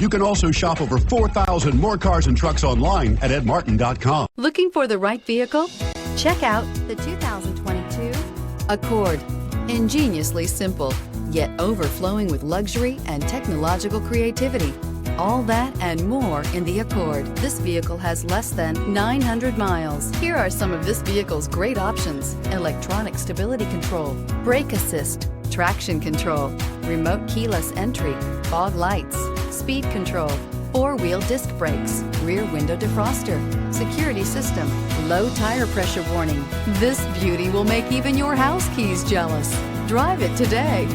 You can also shop over 4,000 more cars and trucks online at edmartin.com. Looking for the right vehicle? Check out the 2022 Accord. Ingeniously simple, yet overflowing with luxury and technological creativity. All that and more in the Accord. This vehicle has less than 900 miles. Here are some of this vehicle's great options: electronic stability control, brake assist, traction control, remote keyless entry, fog lights, speed control, four-wheel disc brakes, rear window defroster, security system, low tire pressure warning. This beauty will make even your house keys jealous. Drive it today.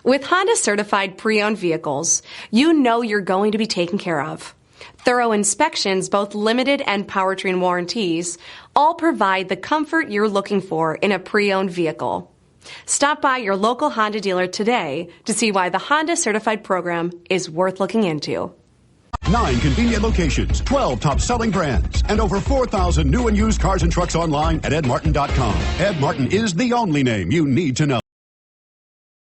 With Honda certified pre-owned vehicles, you know you're going to be taken care of. Thorough inspections, both limited and powertrain warranties, all provide the comfort you're looking for in a pre-owned vehicle. Stop by your local Honda dealer today to see why the Honda certified program is worth looking into. 9 convenient locations, 12 top-selling brands, and over 4,000 new and used cars and trucks online at edmartin.com. Ed Martin is the only name you need to know.